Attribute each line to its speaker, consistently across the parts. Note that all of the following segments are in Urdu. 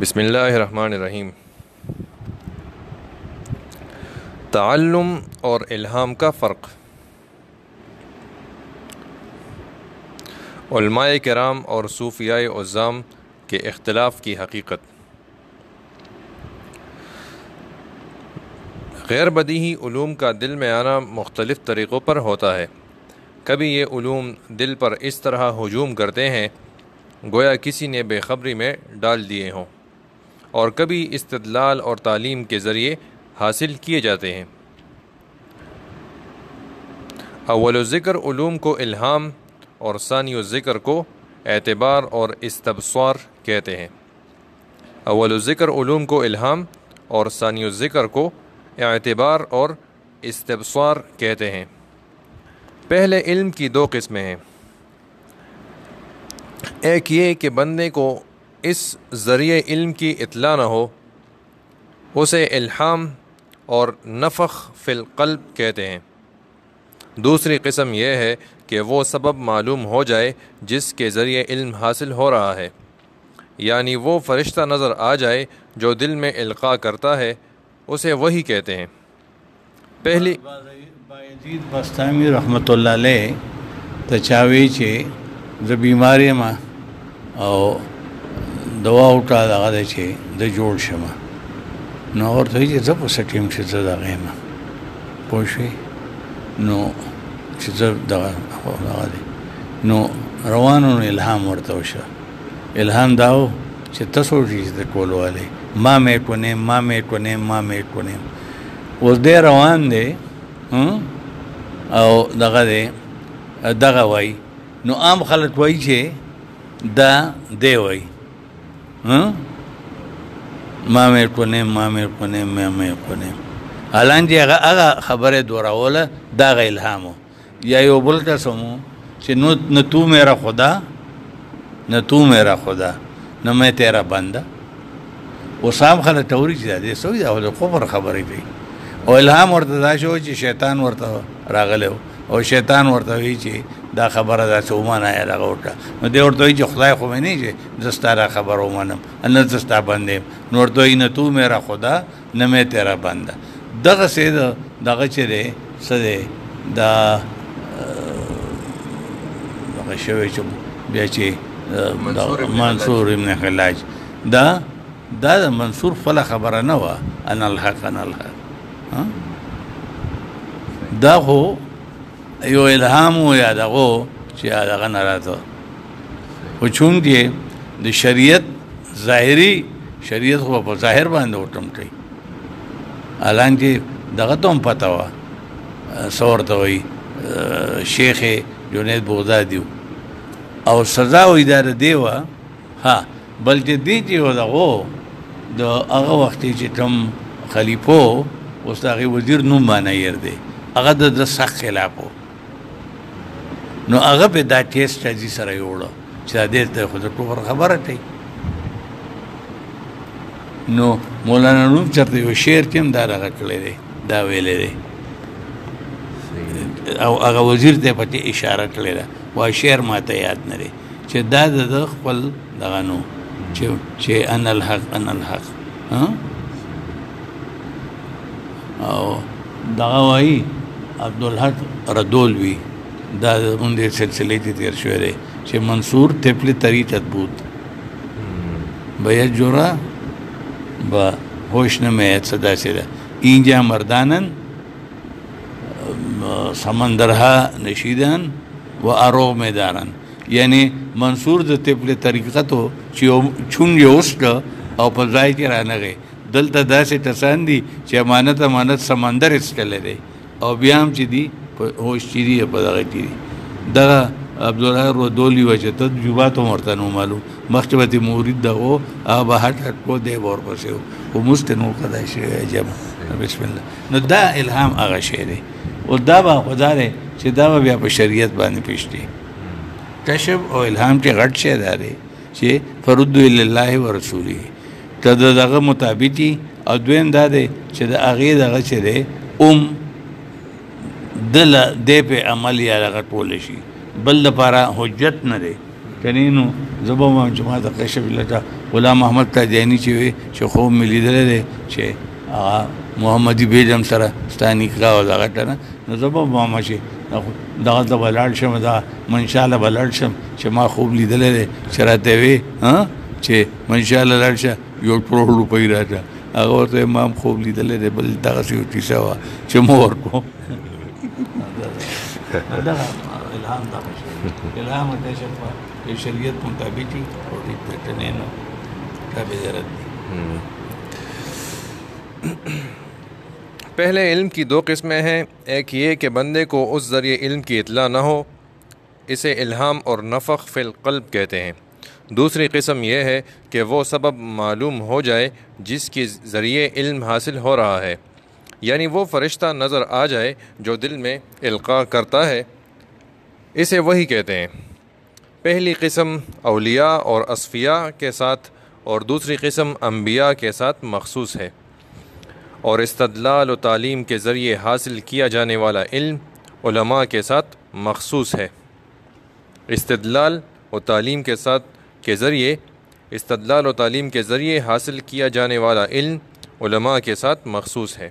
Speaker 1: بسم اللہ الرحمن الرحیم۔ تعلم اور الہام کا فرق۔ علماء کرام اور صوفیاء عظام کے اختلاف کی حقیقت۔ غیر بدیہی علوم کا دل میں آنا مختلف طریقوں پر ہوتا ہے۔ کبھی یہ علوم دل پر اس طرح ہجوم کرتے ہیں گویا کسی نے بے خبری میں ڈال دیے ہوں، اور کبھی استدلال اور تعلیم کے ذریعے حاصل کیے جاتے ہیں۔ اول ذکر علوم کو الہام اور ثانی ذکر کو اعتبار اور استبصار کہتے ہیں۔ اول ذکر علوم کو الہام اور ثانی ذکر کو اعتبار اور استبصار کہتے ہیں۔ پہلے علم کی دو قسمیں ہیں، ایک یہ کہ بندے کو اس ذریعے علم کی اطلاع نہ ہو، اسے الہام اور نفخ فی القلب کہتے ہیں۔ دوسری قسم یہ ہے کہ وہ سبب معلوم ہو جائے جس کے ذریعے علم حاصل ہو رہا ہے، یعنی وہ فرشتہ نظر آ جائے جو دل میں القاء کرتا ہے، اسے وحی کہتے ہیں۔ پہلی
Speaker 2: بایزید بستامی رحمت اللہ علیہ تچاوی چے د بیماری ما او دوا اٹھا دغه چے د جوړ شمه نو ورته چې زه په سټیم چې زه دغه یم پوه شوې نو چې زه دغه دی نو روانو الهام ورته وشه الهام داو چې تاسو چې د ټولواله ما مې کنیم اوس دی روان دی او دغه وای نو عام خلک وای چې دا دی وای ما مې کنیم حالانکه هغه خبره دوراوله دغه الهامو یا یو بل قسمو چې نہ تو میرا خدا نہ میں تیرا بندہ وہ صاحب خلک ټوري چې دی سوي دا ول خبر خبرې کوي او الهام ورته دا شو چې شیطان ورته راغلی او شیطان ورته وی چې دا خبره دا څه ومانه یا دغه ورته نو دی ورته وی چې خدای خو مې نه چې زه ستا دا خبر ومنم نه زه ستا بند یم نو ورته وی نه تو میرا خدا نه میں تیرا بنده دغسې دغه چې دی څه دی دا دغه شوی چې بیا چې منصور ابن خلاج دا منصور فلا خبره نه وه انا الحق دا خو یو الهام و یا دغو چې دغه نه راته خو چونکې د شریعت ظاهري شریعت خو په ظاهر باندې وټمټوي حالانکه دغه ته هم پته وه څه ورته وایي شیخ جنید بغدادي او سزا و اداره دی وه ها بلکې دی چې و دغو د هغه وخت چې کوم خلیفو اوس د هغې وزیر نوم باندې دی هغه د سخت خلاف و نو هغه پې دا کیس چاجي سره یوړه چې دا دې ته خو د ټوکر خبره کوي نو مولانا روم چېرته یو شعر کې هم دا دغه کړی دی دا ویلی دی او هغه وزیر ته پکې اشاره کړې ده وایي شعر ماته یاد نه دی چې دا د خپل دغه نو چې انا الحق او دغه وایي عبدالحق ردولوی دا اون دې سلسلې ته تیر شوی دی چې منصور طفل طریقت بود بیجرا با ہوش نمیت صدا سے اینجا مردانن سمندرها نشیدن و آروغ میدارن یعنی منصور د طفل طریقتو چې چون یې وسکه او په ځای کې رانغی دلته داسې کسان دي چې امانت سمندر اسکلی دی او بیا هم چې دي په هوش چې دي په دغه کې دي دغه عبدالله ردولی و چې تجربات هم ورته نو معلوم مخکې به مرید دغه و هغه به هټ کو دی به ورپسې و خو مونځ ته نو قضا شوی جمع بسم الله نو دا الهام هغه شی دی او دا به خدا دی چې دا به بیا په شریعت باندې پیش دی کشف او الهام کې غټ شی دا دی چې فرد الله و رسوله که دغه مطابقي او دویم دا دی چې د هغې دغه چې دی دل دې په عمل یا دغه ټول شي بل لپاره حجت نه دی کني نو زبا ما جماعت کشف لتا غلام محمد قادیانی چې وي چې خوب مې لیدلی دی چې محمدي بیجم سره ستا نکاح او دغه ټنه نو زبا ما چې دغه ته به لاړ شم دا منشاله به لاړ شم چې ما خوب لیدلی دی چې راته وي چې منشاله لاړ شه 1 کروڑ روپۍ راځه هغه ورته ما هم خوب لیدلی دی بل دغسې یو کیسه وه چې ما ورکوم دغه الهام دغه شی الهام ته شفا یہ شریعت مطابق ہی تھوڑی پیٹنے نو تابع رد دی.
Speaker 1: پہلے علم کی 2 قسمیں ہیں. ایک یہ کہ بندے کو اس ذریعے علم کی اطلاع نہ ہو، اسے الہام اور نفخ فی القلب کہتے ہیں. دوسری قسم یہ ہے کہ وہ سبب معلوم ہو جائے جس کے ذریعے علم حاصل ہو رہا ہے، یعنی وہ فرشتہ نظر آ جائے جو دل میں القاء کرتا ہے، اسے وہی کہتے ہیں. پہلی قسم اولیاء اور اصفیاء کے ساتھ اور دوسری قسم انبیاء کے ساتھ مخصوص ہے. اور استدلال و تعلیم کے ذریعے حاصل کیا جانے والا علم علماء کے ساتھ مخصوص ہے. استدلال و تعلیم کے ذریعے حاصل کیا جانے والا علم علماء کے ساتھ مخصوص ہے.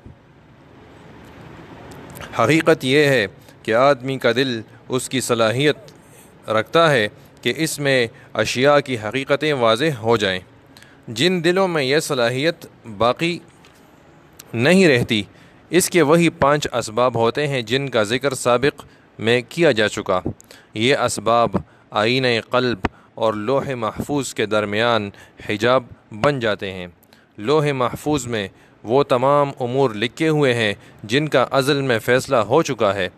Speaker 1: حقیقت یہ ہے کہ آدمی کا دل اس کی صلاحیت رکھتا ہے کہ اس میں اشیاء کی حقیقتیں واضح ہو جائیں. جن دلوں میں یہ صلاحیت باقی نہیں رہتی، اس کے وہی 5 اسباب ہوتے ہیں جن کا ذکر سابق میں کیا جا چکا. یہ اسباب آئینہ قلب اور لوح محفوظ کے درمیان حجاب بن جاتے ہیں. لوح محفوظ میں وہ تمام امور لکھے ہوئے ہیں جن کا ازل میں فیصلہ ہو چکا ہے.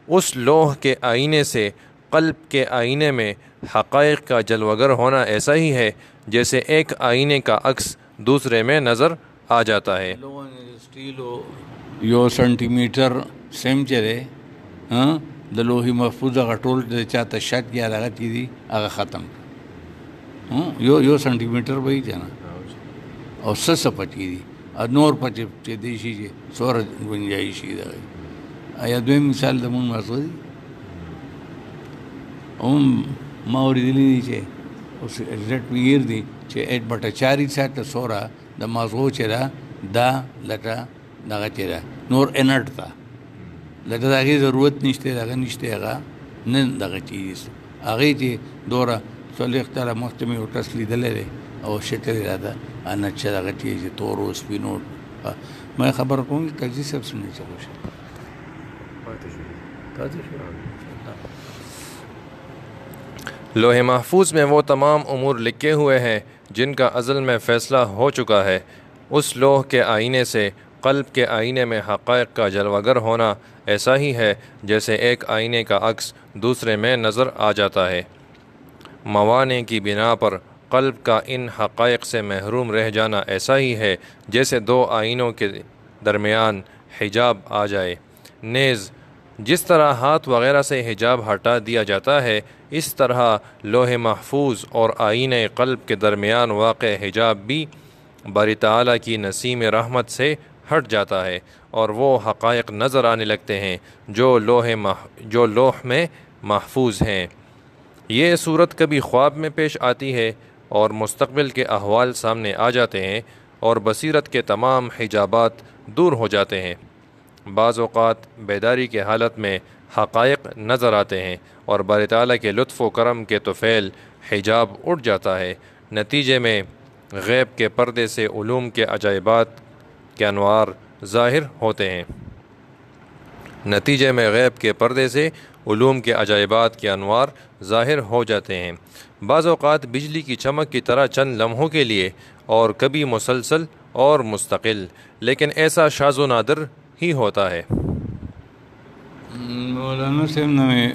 Speaker 1: اس لوح کے آئینے سے قلب کے آئینے میں حقائق کا جلوگر ہونا ایسا ہی ہے جیسے ایک آئینے کا عکس دوسرے میں نظر آ جاتا ہے.
Speaker 2: یو سینٹی میٹر سیم چرے د لوح محفوظ هغه ټول د چاته شک یا هغه چې دي هغه ختم یو سینٹی میټر به یې نه او څه پټي دي نور پټي چې دی شي چې سور گنجائش شي دا آیا دوی مثال د مون مازغ ما اوریدلی دي چې اوس ایگزیکټ ویر دي چې 8/4 ساعت سورا د مازغو چې دا لکه دغه چې نور انرټ تا لکه د هغې ضرورت نشته دغه نشته هغه نه دغه چیز هغې چې دوره څلوېښت کاله مخکې مې یو کس لیدلی دی او شکل یې راته نه چې دغه چیز تور و سپینو ما خبره کوم چې قاضي صاحب څه نه چلو شي
Speaker 1: لوح محفوظ میں وہ تمام امور لکھے ہوئے ہیں جن کا ازل میں فیصلہ ہو چکا ہے. اس لوح کے آئینے سے قلب کے آئینے میں حقائق کا جلوگر ہونا ایسا ہی ہے جیسے ایک آئینے کا عکس دوسرے میں نظر آ جاتا ہے. موانع کی بنا پر قلب کا ان حقائق سے محروم رہ جانا ایسا ہی ہے جیسے 2 آئینوں کے درمیان حجاب آ جائے. نیز جس طرح ہاتھ وغیرہ سے حجاب ہٹا دیا جاتا ہے، اس طرح لوح محفوظ اور آئینہ قلب کے درمیان واقع حجاب بھی باری تعالیٰ کی نسیم رحمت سے ہٹ جاتا ہے اور وہ حقائق نظر آنے لگتے ہیں جو لوح میں محفوظ ہیں. یہ صورت کبھی خواب میں پیش آتی ہے اور مستقبل کے احوال سامنے آ جاتے ہیں اور بصیرت کے تمام حجابات دور ہو جاتے ہیں. بعض اوقات بیداری کے حالت میں حقائق نظر آتے ہیں اور باری تعالیٰ کے لطف و کرم کے طفیل حجاب اٹھ جاتا ہے. نتیجے میں غیب کے پردے سے علوم کے عجائبات کے انوار ظاہر ہوتے ہیں. ظاہر ہو جاتے ہیں. بعض اوقات بجلی کی چمک کی طرح چند لمحوں کے لیے اور کبھی مسلسل اور مستقل، لیکن ایسا شاذ و نادر ہی ہوتا ہے.
Speaker 2: مولانا صاحب نے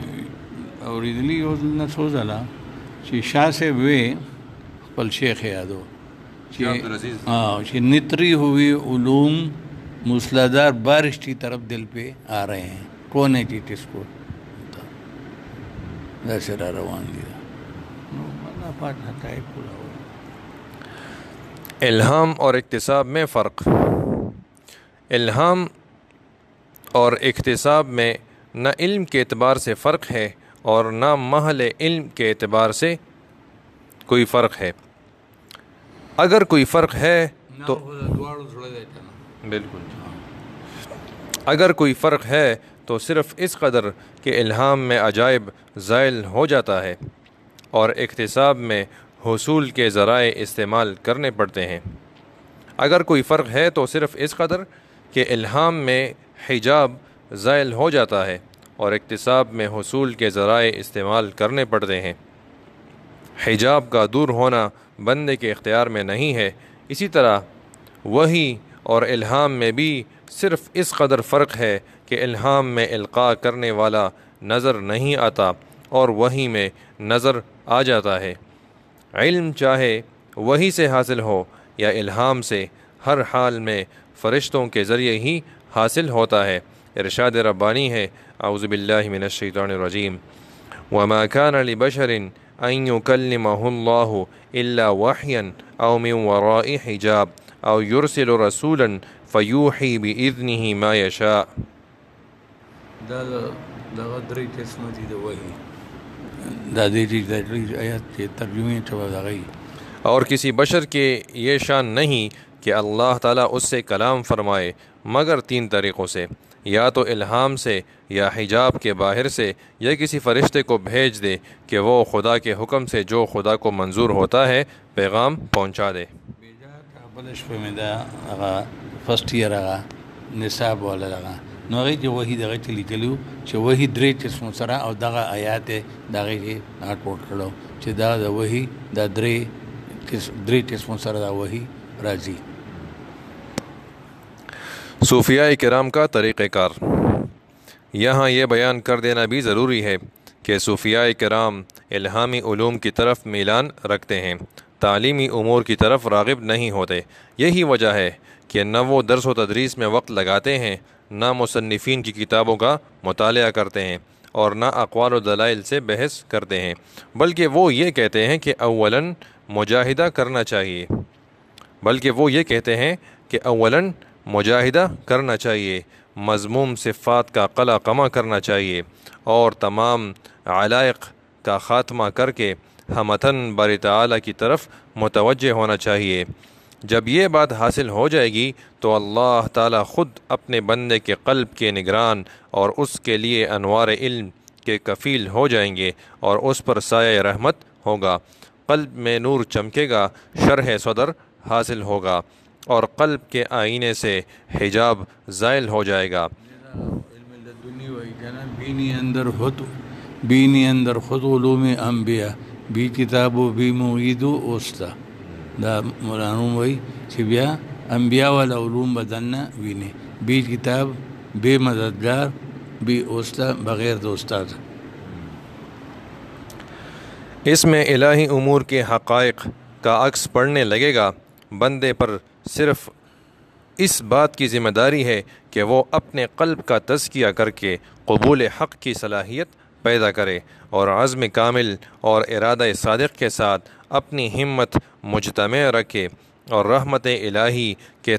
Speaker 2: اوریدلی یو نه څو ځله چې شاه صاحب وی خپل شیخ یادو چې نتری ہوئی علوم موسلادھار بارش کی طرف دل پہ آ رہے ہیں. کون ہے جی کس کو دسرا روان دیا
Speaker 1: الہام اور اکتساب میں فرق. الہام اور اکتساب میں نہ علم کے اعتبار سے فرق ہے اور نہ محل علم کے اعتبار سے کوئی فرق ہے۔ اگر کوئی فرق ہے تو بالکل اگر کوئی فرق ہے تو صرف اس قدر کہ الہام میں عجائب زائل ہو جاتا ہے اور اکتساب میں حصول کے ذرائع استعمال کرنے پڑتے ہیں۔ اگر کوئی فرق ہے تو صرف اس قدر کہ الہام میں حجاب زائل ہو جاتا ہے اور اکتساب میں حصول کے ذرائع استعمال کرنے پڑتے ہیں۔ حجاب کا دور ہونا بندے کے اختیار میں نہیں ہے۔ اسی طرح وحی اور الہام میں بھی صرف اس قدر فرق ہے کہ الہام میں القاء کرنے والا نظر نہیں آتا اور وحی میں نظر آ جاتا ہے۔ علم چاہے وحی سے حاصل ہو یا الہام سے، ہر حال میں فرشتوں کے ذریعے ہی حاصل ہوتا ہے۔ ارشاد ربانی ہے، اعوذ باللہ من الشیطان الرجیم، وما كان لبشر ان يكلمه الله الا وحيا او من وراء حجاب او يرسل رسولا فيوحي باذنه ما يشاء۔
Speaker 2: دا درې قسمه دي د وحي، دا دې آیات کې ترجمه چوا دغی۔
Speaker 1: اور کسی بشر کے یہ شان نہیں کہ اللہ تعالیٰ اس سے کلام فرمائے مگر تین طریقوں سے، یا تو الہام سے یا حجاب کے باہر سے، یا کسی فرشتے کو بھیج دے کہ وہ خدا کے حکم سے جو خدا کو منظور ہوتا ہے پیغام پہنچا دے۔
Speaker 2: بلش په مې دا هغه فرست ایئر هغه نصاب والا هغه نو هغې کې وحي دغه چې لیکلي وو چې وحي درې قسمو سره او دغه آیات یې د هغې کې هغه ټوټ کړی چې دا د وحي دا درې قسمو سره دا وحي راځي۔
Speaker 1: صوفیاء کرام کا طریقہ کار۔ یہاں یہ بیان کر دینا بھی ضروری ہے کہ صوفیاء کرام الہامی علوم کی طرف میلان رکھتے ہیں، تعلیمی امور کی طرف راغب نہیں ہوتے۔ یہی وجہ ہے کہ نہ وہ درس و تدریس میں وقت لگاتے ہیں، نہ مصنفین کی کتابوں کا مطالعہ کرتے ہیں اور نہ اقوال و دلائل سے بحث کرتے ہیں، بلکہ وہ یہ کہتے ہیں کہ اولاً مجاہدہ کرنا چاہیے، مذموم صفات کا قلع قمع کرنا چاہیے اور تمام علائق کا خاتمہ کر کے ہمتن باری تعالیٰ کی طرف متوجہ ہونا چاہیے۔ جب یہ بات حاصل ہو جائے گی تو اللہ تعالیٰ خود اپنے بندے کے قلب کے نگران اور اس کے لیے انوار علم کے کفیل ہو جائیں گے اور اس پر سایہ رحمت ہوگا، قلب میں نور چمکے گا، شرح صدر حاصل ہوگا اور قلب کے آئینے سے حجاب زائل ہو جائے گا۔
Speaker 2: بینی اندر خود علوم انبیاء بی کتاب و بی معید و اوستا، دا مولانا وی چې بیا انبیاء والا علوم بدن ویني، بی کتاب، بے مددگار، بی اوستا، بغیر د استاد۔
Speaker 1: اس میں الہی امور کے حقائق کا عکس پڑنے لگے گا۔ بندے پر صرف اس بات کی ذمہ داری ہے کہ وہ اپنے قلب کا تزکیہ کر کے قبول حق کی صلاحیت پیدا کرے اور عزم کامل اور ارادہ صادق کے ساتھ اپنی ہمت مجتمع رکھے اور رحمت الہی کے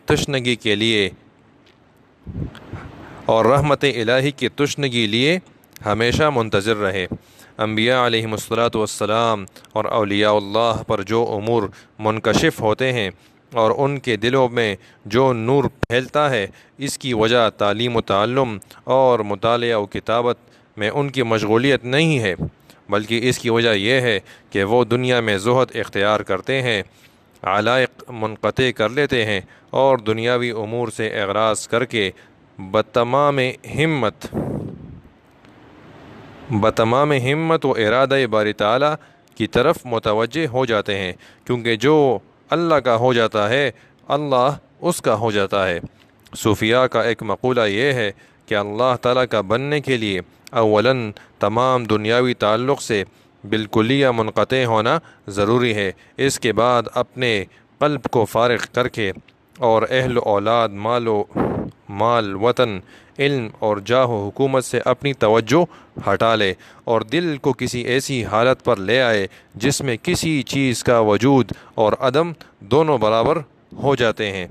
Speaker 1: تشنگی لیے ہمیشہ منتظر رہے۔ انبیاء علیہم الصلاۃ اور اولیاء اللہ پر جو امور منکشف ہوتے ہیں اور ان کے دلوں میں جو نور پھیلتا ہے، اس کی وجہ تعلیم و تعلم اور مطالعہ و کتابت میں ان کی مشغولیت نہیں ہے، بلکہ اس کی وجہ یہ ہے کہ وہ دنیا میں زہد اختیار کرتے ہیں، علائق منقطع کر لیتے ہیں اور دنیاوی امور سے اغراض کر کے بتمام ہمت و ارادہ باری تعالیٰ کی طرف متوجہ ہو جاتے ہیں، کیونکہ جو اللہ کا ہو جاتا ہے اللہ اس کا ہو جاتا ہے۔ صوفیاء کا ایک مقولہ یہ ہے کہ اللہ تعالیٰ کا بننے کے لیے اولاً تمام دنیاوی تعلق سے بالکلیہ منقطع ہونا ضروری ہے، اس کے بعد اپنے قلب کو فارغ کر کے اور اہل و اولاد، مال وطن، علم اور جاہ و حکومت سے اپنی توجہ ہٹا لے اور دل کو کسی ایسی حالت پر لے آئے جس میں کسی چیز کا وجود اور عدم دونوں برابر ہو جاتے ہیں،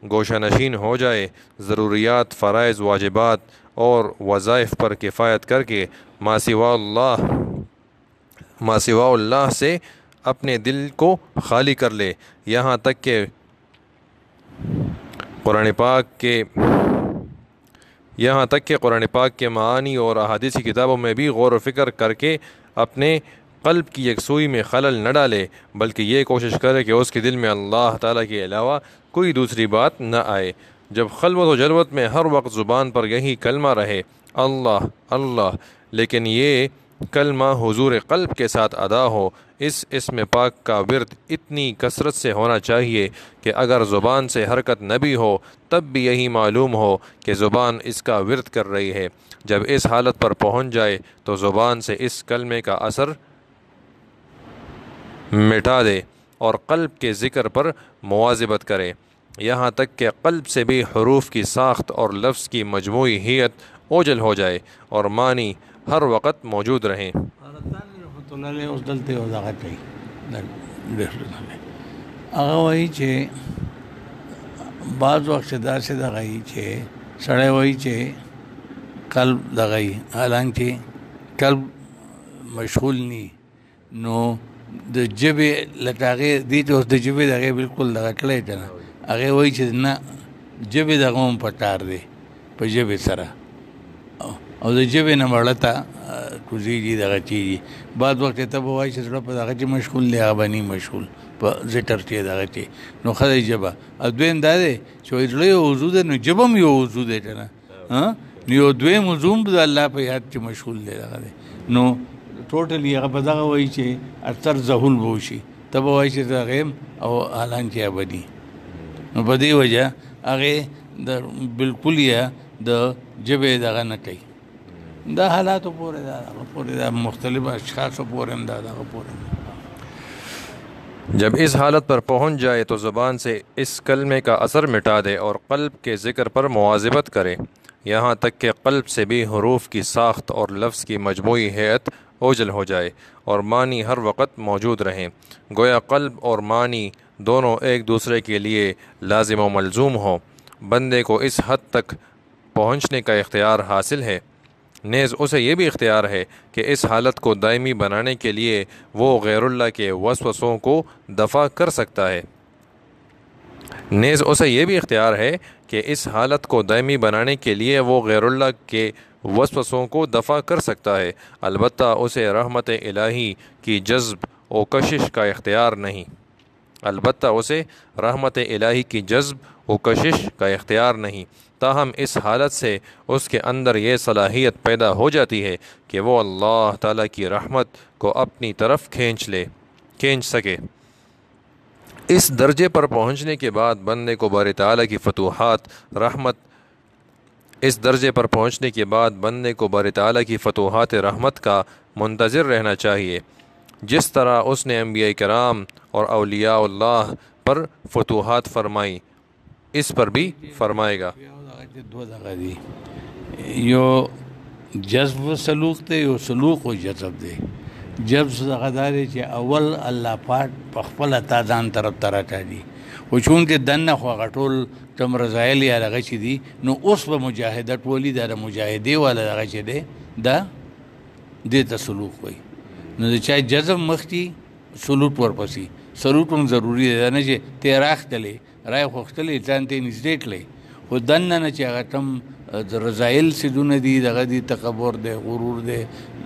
Speaker 1: گوشہ نشین ہو جائے، ضروریات، فرائض، واجبات اور وظائف پر کفایت کر کے ما سوا اللہ سے اپنے دل کو خالی کر لے، یہاں تک کہ قرآن پاک کے معانی اور احادیث کی کتابوں میں بھی غور و فکر کر کے اپنے قلب کی یکسوئی میں خلل نہ ڈالے، بلکہ یہ کوشش کرے کہ اس کے دل میں اللہ تعالیٰ کے علاوہ کوئی دوسری بات نہ آئے۔ جب خلوت و جلوت میں ہر وقت زبان پر یہی کلمہ رہے، اللہ اللہ، لیکن یہ کلمہ حضور قلب کے ساتھ ادا ہو، اس اسم پاک کا ورد اتنی کثرت سے ہونا چاہیے کہ اگر زبان سے حرکت نہ بھی ہو تب بھی یہی معلوم ہو کہ زبان اس کا ورد کر رہی ہے۔ جب اس حالت پر پہنچ جائے تو زبان سے اس کلمے کا اثر مٹا دے اور قلب کے ذکر پر مواظبت کرے، یہاں تک کہ قلب سے بھی حروف کی ساخت اور لفظ کی مجموعی ہیئت اوجل ہو جائے اور معنی ہر وقت موجود رہیں۔
Speaker 2: هغه وایي چې بعض وخت داسې دغه وي چې سړی وایي چې قلب دغه وي، حالانکه قلب مشغول نی نو د ژبې لکه هغې دې ته اوس د ژبې دغې بالکل دغه کړی که نه، هغې وایي چې نه ژبې دغه هم پکار دی په ژبې سره، او د ژبې نه مړه ته کوزېږي دغه چیږي. بعض وخت ته به وایي چې زړه په دغه چې مشغول دی، هغه به نی مشغول په ذکر چې دغه چې نو ښه دی ژبه. او دویم دا دی چې وایي زړه یو وضو دی نو ژبه هم یو وضو دی که نه، نو یو دویم وضو هم د الله په یاد چې مشغول دی دغه دی. نو ټوټلی هغه په دغه وایي چې اکثر ذهول به وشي، ته به وایي چې دغه یم او حالانکې هغه به ني. نو په دې وجه هغې د بالکل یې د ژبې دغه نه کوي. دا حالاتو پورې دا دغه پورې دا مختلف اشخاصو پورې هم دا دغه پورې.
Speaker 1: جب اس حالت پر پہنچ جائے تو زبان سے اس کلمے کا اثر مٹا دے اور قلب کے ذکر پر مواظبت کرے، یہاں تک کہ قلب سے بھی حروف کی ساخت اور لفظ کی مجموعی ہیئت اوجل ہو جائے اور معنی ہر وقت موجود رہیں، گویا قلب اور معنی دونوں ایک دوسرے کے لیے لازم و ملزوم ہوں۔ بندے کو اس حد تک پہنچنے کا اختیار حاصل ہے، نیز اسے یہ بھی اختیار ہے کہ اس حالت کو دائمی بنانے کے لیے وہ غیر اللہ کے وسوسوں کو دفع کر سکتا ہے۔ البتہ اسے رحمت الہی کی جذب و کشش کا اختیار نہیں، تاہم اس حالت سے اس کے اندر یہ صلاحیت پیدا ہو جاتی ہے کہ وہ اللہ تعالیٰ کی رحمت کو اپنی طرف کھینچ سکے۔ اس درجے پر پہنچنے کے بعد بندے کو باری تعالیٰ کی فتوحات رحمت کا منتظر رہنا چاہیے، جس طرح اس نے انبیاء کرام اور اولیاء اللہ پر فتوحات فرمائی اس پر بھی فرمائے گا۔
Speaker 2: یو جذب و سلوک دی، یو سلوک و جذب دی. جذب دغه دا دی چې اول الله پاک په خپله تا ځان طرف ته راکاږي، خو چونکې دننه خو هغه ټول کوم رضایل یا هغه چې دي نو اوس به مجاهدت ولي دا د مجاهدې والا دغه چې دی دا دې ته سلوک وایي. نو د چا جذب مخکې سلوک ورپسې سلوک هم ضروري دی، دا نه چې ته راختلې رای خوښتلې ځان ته یې نږدې کړې، خو دننه نه چې هغه کم رضایل سیدونه دي دغه دي تکبر دی، غرور دی،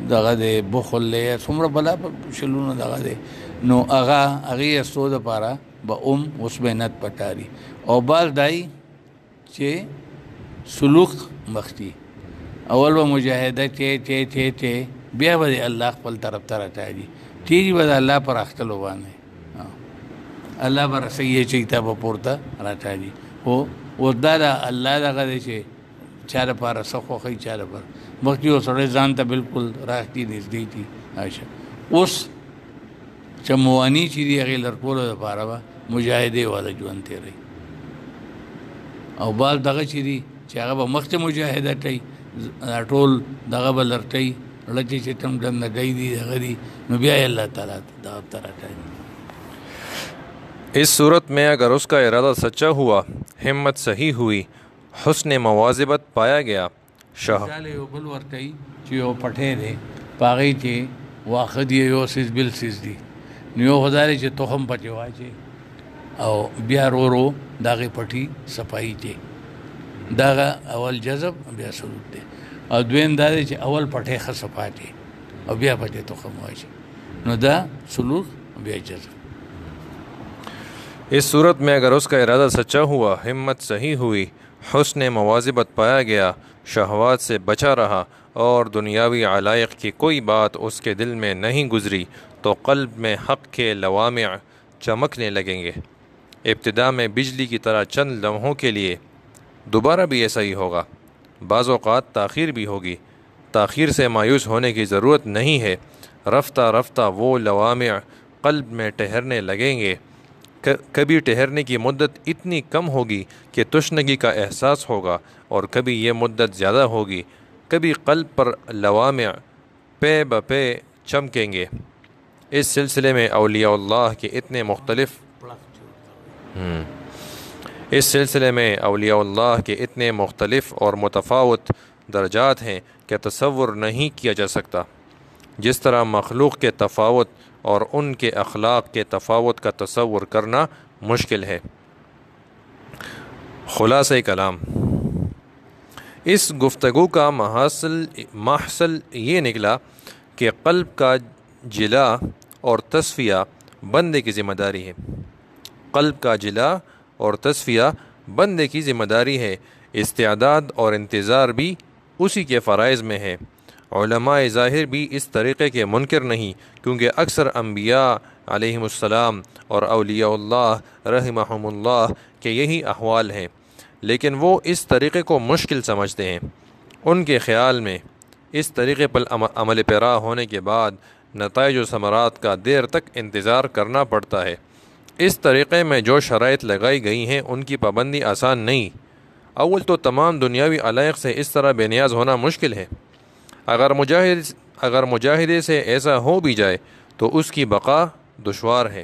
Speaker 2: دغه دی بخل دی، څومره بلا شلونه دغه دی، نو هغې استو دپاره به اوس محنت پکاري. او بعض دای چې سلوک مخکې اول به مجاهده چې بیا به د الله خپل طرف ته راکاږي، تیږي به د الله پر اختلو باندې الله به رسوي چې ته به پورته راکاږي. خو اوس دا د الله دغه دی چې چا دپاره څه خوښوي چا دپاره مخکې یو سړی ځان ته بلکل راښتي نږدې دي. اوس چمواني چې دي هغې لرکولو دپاره به مجاهدې والا ژوند تېروي، او بعض دغه چې دي چې هغه به مخکې مجاهده کوي دا ټول دغه به لرټوي لکه چې کوم ډنډګۍ دي هغه دي نو بیا یې الله تعالی دغه ته راکوي.
Speaker 1: اس صورت میں اگر اس کا ارادہ سچا ہوا، ہمت صحیح ہوئی، حسن مواظبت پایا گیا، شاه
Speaker 2: مثال یو بل ورکوي چې یو پټی دی په هغې کې واښه دی یو سیز بل سیز دی نو یو خو دا دی چې تخم پکې واچوي او بیا ورو ورو د هغې پټي صفایي کوي دغه اول جذب بیا سلوک دی او دویم دا دی چې اول پټی ښه صفا کړي او بیا پکې تخم واچوي نو دا سلوک بیا جذب.
Speaker 1: اس صورت میں اگر اس کا ارادہ سچا ہوا، ہمت صحیح ہوئی، حسن مواظبت پایا گیا، شہوات سے بچا رہا اور دنیاوی علائق کی کوئی بات اس کے دل میں نہیں گزری تو قلب میں حق کے لوامع چمکنے لگیں گے. ابتدا میں بجلی کی طرح چند لمحوں کے لیے، دوبارہ بھی ایسا ہی ہوگا. بعض اوقات تاخیر بھی ہوگی. تاخیر سے مایوس ہونے کی ضرورت نہیں ہے. رفتہ رفتہ وہ لوامع قلب میں ٹھہرنے لگیں گے. کبھی ٹھہرنے کی مدت اتنی کم ہوگی کہ تشنگی کا احساس ہوگا اور کبھی یہ مدت زیادہ ہوگی. کبھی قلب پر لوامع پے بپے چمکیں گے. اس سلسلے میں اولیاء اللہ کے اتنے مختلف اور متفاوت درجات ہیں کہ تصور نہیں کیا جا سکتا. جس طرح مخلوق کے تفاوت اور ان کے اخلاق کے تفاوت کا تصور کرنا مشکل ہے. خلاصہ کلام، اس گفتگو کا محصل یہ نکلا کہ قلب کا جلا اور تصفیہ بندے کی ذمہ داری ہے. قلب کا جلا اور تصفیہ بندے کی ذمہ داری ہے. استعداد اور انتظار بھی اسی کے فرائض میں ہے. علماء ظاہر بھی اس طریقے کے منکر نہیں، کیونکہ اکثر انبیاء علیہم السلام اور اولیاء اللہ رحمہم اللہ کے یہی احوال ہیں، لیکن وہ اس طریقے کو مشکل سمجھتے ہیں. ان کے خیال میں اس طریقے پر عمل پیرا ہونے کے بعد نتائج و ثمرات کا دیر تک انتظار کرنا پڑتا ہے. اس طریقے میں جو شرائط لگائی گئی ہیں ان کی پابندی آسان نہیں. اول تو تمام دنیاوی علائق سے اس طرح بے نیاز ہونا مشکل ہے. اگر مجاہدے سے ایسا ہو بھی جائے تو اس کی بقا دشوار ہے،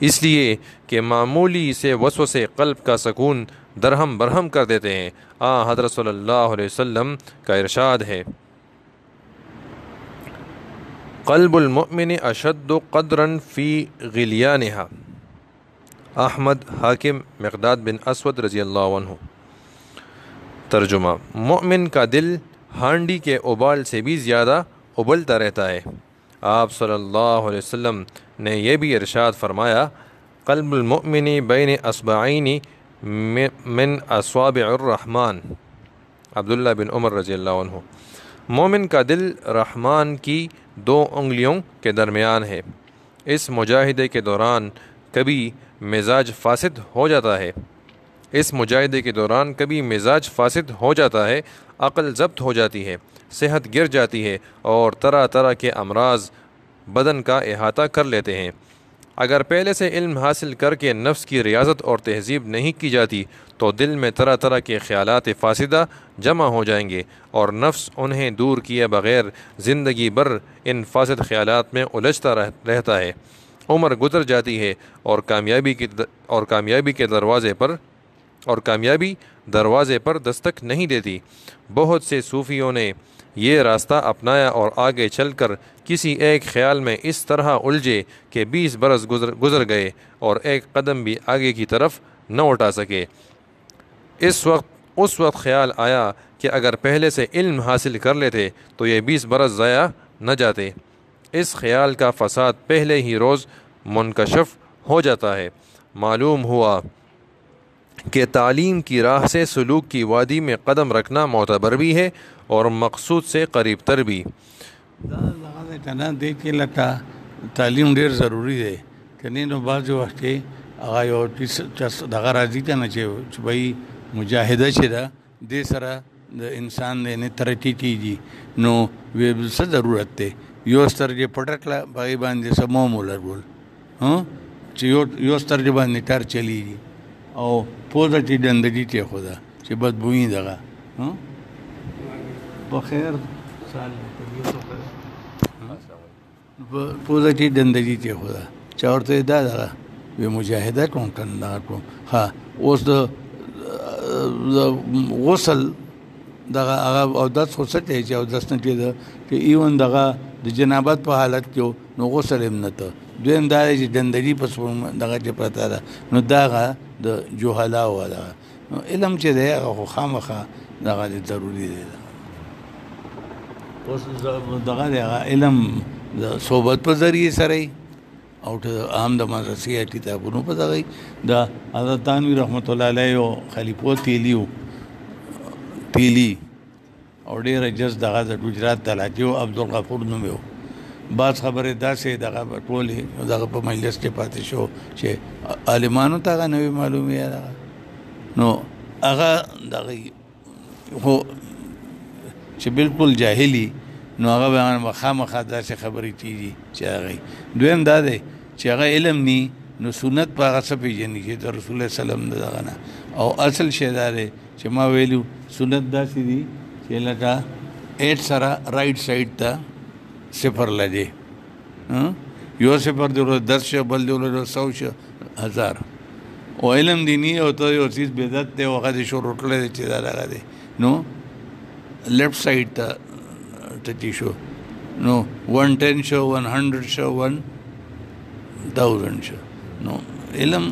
Speaker 1: اس لیے کہ معمولی سے وسوسے قلب کا سکون درہم برہم کر دیتے ہیں. حضرت صلی اللہ علیہ وسلم کا ارشاد ہے، قلب المؤمن اشد قدرا فی غلیانها. احمد، حاکم، مقداد بن اسود رضی اللہ عنہ. ترجمہ: مومن کا دل ہانڈی کے ابال سے بھی زیادہ ابلتا رہتا ہے. آپ صلی اللہ علیہ وسلم نے یہ بھی ارشاد فرمایا، قلب المؤمن بین اصبعین من اصابع الرحمن. عبداللہ بن عمر رضی اللہ عنہ. مومن کا دل رحمان کی 2 انگلیوں کے درمیان ہے. اس مجاہدے کے دوران کبھی مزاج فاسد ہو جاتا ہے، عقل ضبط ہو جاتی ہے، صحت گر جاتی ہے اور طرح طرح کے امراض بدن کا احاطہ کر لیتے ہیں. اگر پہلے سے علم حاصل کر کے نفس کی ریاضت اور تہذیب نہیں کی جاتی تو دل میں طرح طرح کے خیالات فاسدہ جمع ہو جائیں گے اور نفس انہیں دور کیے بغیر زندگی بھر ان فاسد خیالات میں الجھتا رہتا ہے. عمر گزر جاتی ہے اور کامیابی دروازے پر دستک نہیں دیتی. بہت سے صوفیوں نے یہ راستہ اپنایا اور آگے چل کر کسی ایک خیال میں اس طرح الجھے کہ 20 برس گزر گئے اور ایک قدم بھی آگے کی طرف نہ اٹھا سکے. اس وقت خیال آیا کہ اگر پہلے سے علم حاصل کر لیتے تو یہ 20 برس ضائع نہ جاتے. اس خیال کا فساد پہلے ہی روز منکشف ہو جاتا ہے. معلوم ہوا کہ تعلیم کی راہ سے سلوک کی وادی میں قدم رکھنا معتبر بھی ہے اور مقصود سے قریب تر بھی.
Speaker 2: دیکھیے لگتا تعلیم ډیر ضروری دی، کنی نو بعض وخت کې هغه یو دغه راځي کنه چې بھائی مجاهده چې ده دې سره د انسان نه ترقی کیږي نو څه ضرورت دی یو ستر چې پټکله باغی باندې سمو مولر بول چې یو ستر چې باندې ټر چلیږي او پوزه چې ډندګي ته خدا چې بدبوئی دغه بخیر سال پوزه چې ډندګي ته خدا چاورته دا دغه وی مجاهده کوم کنه کوم. ها اوس د غسل دغه هغه اودس خو څه دی چې اودس نه کېده چې ایون دغه د جنابت په حالت کې نو غسل هم نه ته. دویم دا دی چې ډندري په دغه کې پرته ده نو دا هغه د جهلاو ده. نو علم چې دی هغه خو خامخا دغه ضروري دی. اوس دغه دی هغه علم د صحبت په ذریعې سره او عام د مدرسې کتابونو په دغه د حضرت تانوی رحمت الله علیه او خلیفو تیلی او ډېر جز دغه د گجرات دلاجی او عبدالغفور نوم یو بعض خبره داسې دغه ټولې دغه په مجلس کې پاتې شو چې عالمانو ته هغه نوې معلومې دغه نو هغه دغه خو چې بالکل جاهلی نو هغه به خامخا داسې خبرې کېږي چې هغه دویم دا دی چې هغه علم نی نو سنت په هغه څه پېژني چې د رسول الله سلام دغه نه او اصل شی دا دی چې ما ویلو سنت داسې دي چې لکه 8 سره رائټ سایډ ته صفر لګي یو صفر دی ورته 10 شه بل دی ورته 100 شه 1000 او علم دینی او ته یو چیز بدعت دی او هغه شروع کړل چې دا لګا دی نو لیفٹ سایډ ته ټی شو نو 110 شو 100 شو 1000 شو نو علم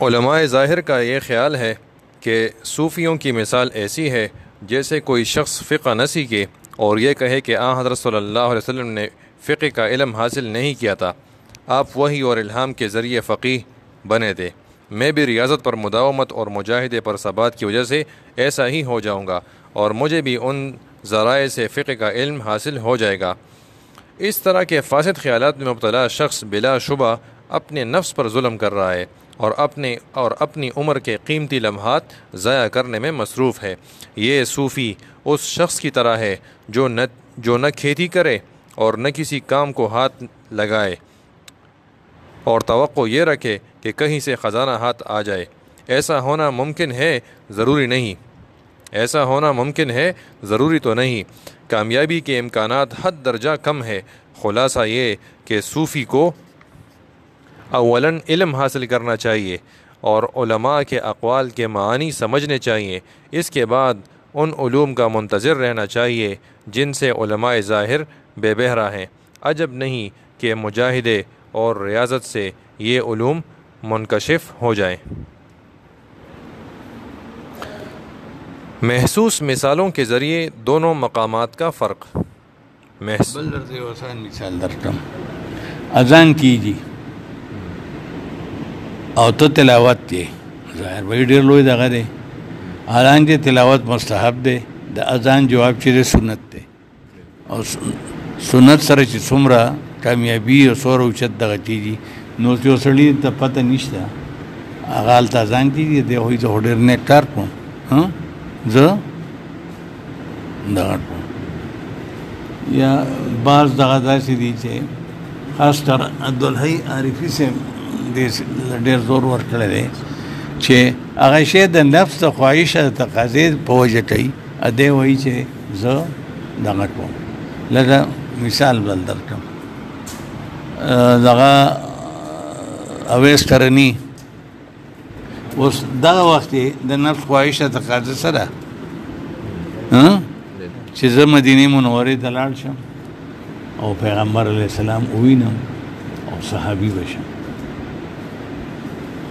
Speaker 1: علماء ظاہر کا یہ خیال ہے کہ صوفیوں کی مثال ایسی ہے جیسے کوئی شخص فقہ نہ سیکھے اور یہ کہے کہ حضرت صلی اللہ علیہ وسلم نے فقہ کا علم حاصل نہیں کیا تھا، آپ وحی اور الہام کے ذریعے فقیہ بنے تھے، میں بھی ریاضت پر مداومت اور مجاہدے پر ثبات کی وجہ سے ایسا ہی ہو جاؤں گا اور مجھے بھی ان ذرائع سے فقہ کا علم حاصل ہو جائے گا۔ اس طرح کے فاسد خیالات میں مبتلا شخص بلا شبہ اپنے نفس پر ظلم کر رہا ہے اور اپنی عمر کے قیمتی لمحات ضائع کرنے میں مصروف ہے۔ یہ صوفی اس شخص کی طرح ہے جو نہ کھیتی کرے اور نہ کسی کام کو ہاتھ لگائے اور توقع یہ رکھے کہ کہیں سے خزانہ ہاتھ آ جائے۔ ایسا ہونا ممکن ہے، ضروری نہیں۔ ایسا ہونا ممکن ہے، ضروری تو نہیں۔ کامیابی کے امکانات حد درجہ کم ہے۔ خلاصہ یہ کہ صوفی کو اولاً علم حاصل کرنا چاہیے اور علماء کے اقوال کے معانی سمجھنے چاہیے، اس کے بعد ان علوم کا منتظر رہنا چاہیے جن سے علماء ظاہر بے بہرا ہیں۔ عجب نہیں کہ مجاہدے اور ریاضت سے یہ علوم منکشف ہو جائیں۔ محسوس مثالوں کے ذریعے دونوں مقامات کا فرق۔
Speaker 2: مثال درکم اذان کیجی او ته تلاوت دی ظاهر وی ډېر لوی دغه دی حالانکه تلاوت مستحب دی د اذان جواب چې سنت دی او سنت سره چې څومره کامیابی او سوره اوچت دغه کېږي نو چې سړي ته پته نشته هغه هلته اذان کېږي دی خو زه ډېر نیک کار کوم زه دغه کوم یا بعض دغه داسې دي چې خاص کر عبدالحی عارفي صاحب ډېر زور ورکړی دی چې هغه شی د نفس د خواهش د تقاضې په وجه کوي دی وایي چې زه دغه کوم لکه مثال بل درکړم دغه اویس کرني اوس دغه وخت د نفس خواهش د تقاضې سره چې زه مدینې منورې ته لاړ شم او پیغمبر علیه السلام ووینم او صحابي بشم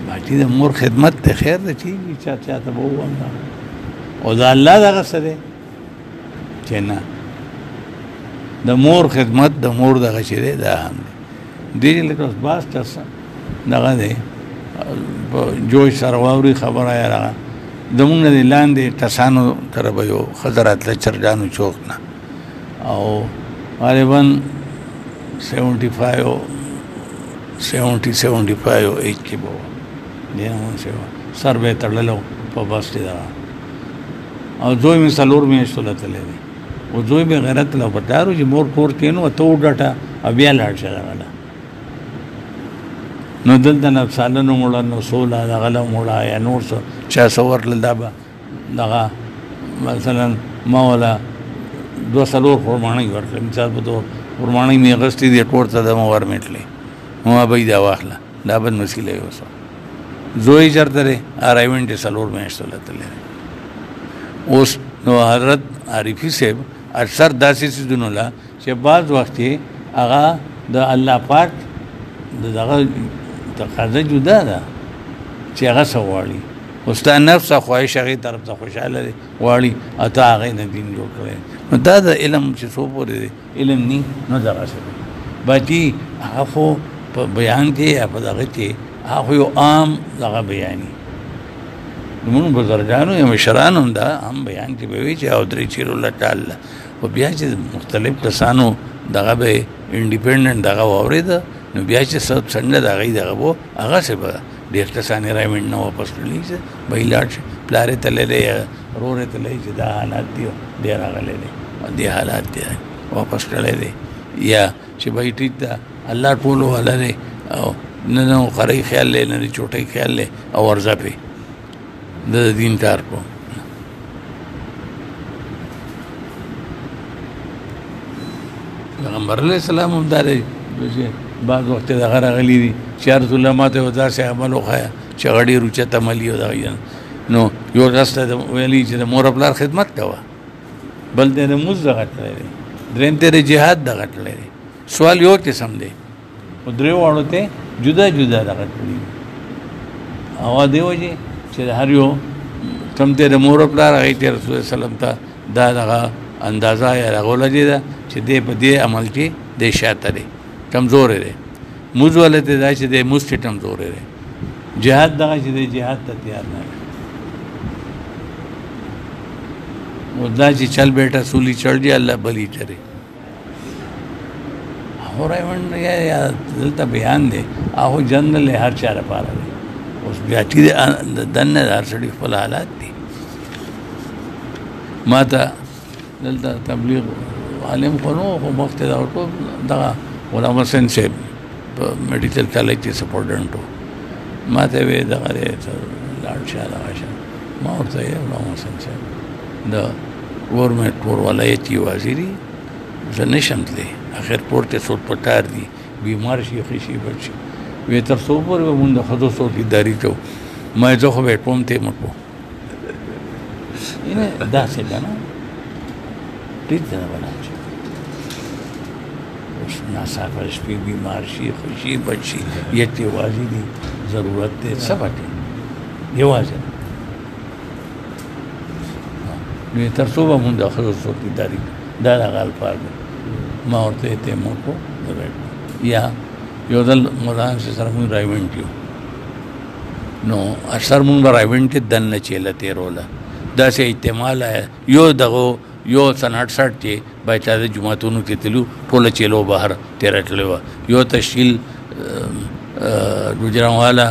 Speaker 2: باقي د مور خدمت ته خیر ده چې چا ته به ووایم او د الله دغه څه دی چې نه د مور خدمت د مور دغه چې دی دا هم دی دې لکه اوس باز چا دغه دی په جوش سره واوري خبره یې راغله زمونږ نه د لاندې ټسانو سره به یو ښځه راتله چرګانو چوک نه او غالبا 75 ایج کې به وه سر به یې تړلی په بس کې دغه او زوی مې 4 میاشتو له تللی دی او زوی مې غیرت له پکار و چې مور کور کې نو ته وګټه او بیا لاړ شه دغه له نو دلته نفسانه نو مړه نو سوله دغه له مړه یا نور څه چا څه ورتلل دا به دغه مثلا ما وله 2 خرماڼۍ ورکړې مثال په طور خرماڼۍ مې اخیستې دي ټول ته د ما ورمېټلې ما به یې دا واخله دا بد مسیله یې وسه زوی چېرته دی رایمنډ یې 4 میاشتو له تللی دی. اوس نو حضرت عارفي صاحب اکثر داسې څیزونو له چې بعض وخت یې هغه د الله پاک د دغه تقاضا جدا ده چې هغه څه غواړي. اوس تا نفس خواهش هغې طرف ته خوشحاله دی غواړي او ته هغې نه دین جوړ کړی. نو دا د علم چې څو پورې دی علم نی نو دغسې دی باقي هغه خو په بیان کې یا په دغه کې هغه خو یو عام دغه بیاني زمونږ بزرګانو یا مشرانو هم دا هم بیان کې به وي چې او درې چیرو الله تعالی خو بیا چې مختلف کسانو دغه به انډیپینډنټ دغه واورېده نو بیا چې څنګه د هغې دغه و هغسې به ډېر کسان یې رایمنډ نه واپس کړلی چې به یې لاړ شي پلار یې تللی دی یا ورور یې تللی چې دا حالات دي دی راغلی دی دې حالات دی واپس کړی دی یا چې به یې ټیک ده الله ټولو والا دی او نه نه قرۍ خیال دی نه د چوټۍ خیال دی او ورځه پې د دین کار کو. پیغمبر علیه السلام هم دا دی چې بعض وخت دغه راغلي دي چې یا رسول الله ما ته یو داسې عمل وښایه چې هغه ډېر اوچت عملي او دغه نو یو کس ته ویلي چې د مور پلار خدمت کوه بل دی د مونځ دغه کړی دی درېیم ته د جهاد دغه کړی دی. سوال یو قسم دی خو درېو واړو ته جدا جدا دغه کړي او دې وجې چې هر یو کم ته د مور پلار هغې ته رسول الله سلم ته دا دغه اندازه یا هغه ولګېده ده چې دی په دې عمل کې دی شاته دی کمزوری دی. مونځ والا ته دا چې دی مونځ کې کمزوری دی. جهاد دغه چې دی جهاد ته تیار نه دی. او دا چې چل بیٹا سولی چڑھ جائے اللہ بلی چرے هو رایمنډ یا دلته بیان دی هغه جنرال هر چا لپاره دی. اوس بیا چې دننه د هر سړي خپل حالات دي. ما ته دلته تبلیغ عالم خو نو خو وخت دغه غلام حسین صاحب په میډیکل کالج کې سپورټنټ و ما ته وی دغه لاړ شه دغه شه ما ورته غلام حسین صاحب د گورنمنٹ ټول ولایت یې وزیري زه نشم تللی اخر پورته څوک پکار دي بیمار شي ښه شي بل شي وی تر څو پورې به مونږ د ښځو څوکیداري کوو ما زه خو به ټوم ته مټو داسې ده نه ټیک ده نه بنا شي اوس ناڅاپه شپې بیمار شي ښه شي بل شي یت یوازې دي ضرورت دی څه پکې یوازې نو تر څو به مونږ د ښځو څوکیداري دا دغه الفاظ دي ما ورته ته مونږ یا یو ځل مولانا سره مونږ رایمنډ کیو نو اکثر مونږ به رایمنډ کې دننه چیله تېروله داسې احتمال یو دغه یو سن 68 کې باید چا د جوماتونو کې تلو ټوله چیلو بهر تېره کړې وه یو تشکیل ګوجرانوالا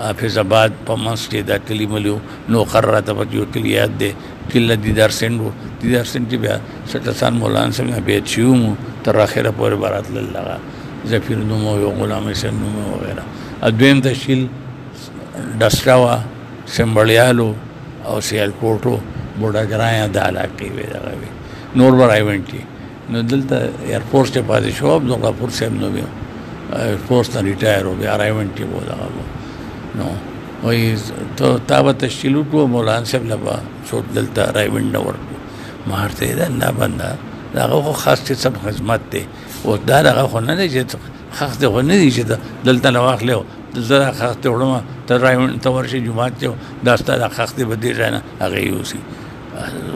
Speaker 2: حافظ آباد په منځ کې دا کلي ملي نو قرر راته پکې یو کلي یاد دی کله دیدار سینډ و دیدار سینډ کې بیا سټسان مولانا صاحب نه بیت شوي وو تر اخره پورې به راتلل هغه ظفیر نوم و یو غلام حسین نوم وغیره دویم تشکیل ډسټا وه سمبړیالو او سیالکوټ و بوډاګرایه دا علاقې وې دغه وې نور به رایمنډ کې نو دلته ایرفورس کې پاتې شو عبدالغفور صاحب نوم یې ایرفورس نه ریټایر و بیا رایمنډ کې و دغه نو وایي تا به تشکیل وکړو مولانا صاحب له به څوک دلته رایمنډ نه ورکړو ما ورته ویل الله بنده د هغه خو خاص قسم خدمت دی او دا دغه خو نه دی چې خاص دی خو نه دی چې دلته نه واخلې زه دا خاص دی وړم ته رایمنډ ته ورشې جومات کې دا ستا دا خاص دی به دې ځای نه هغه یوسي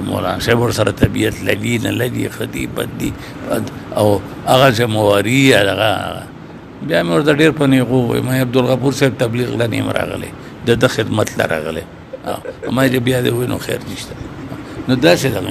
Speaker 2: مولانا صاحب ورسره طبیعت لګي نه لګي ښه دي بد دي او هغه ذمواري هغه بیا مې ورته ډېر په نیغو ووایي ما عبدالغفور صاحب تبلیغ له نیم راغلی د ده خدمت له راغلی ما چې بیا دې ووایي نو خیر نشته نو داسې دغه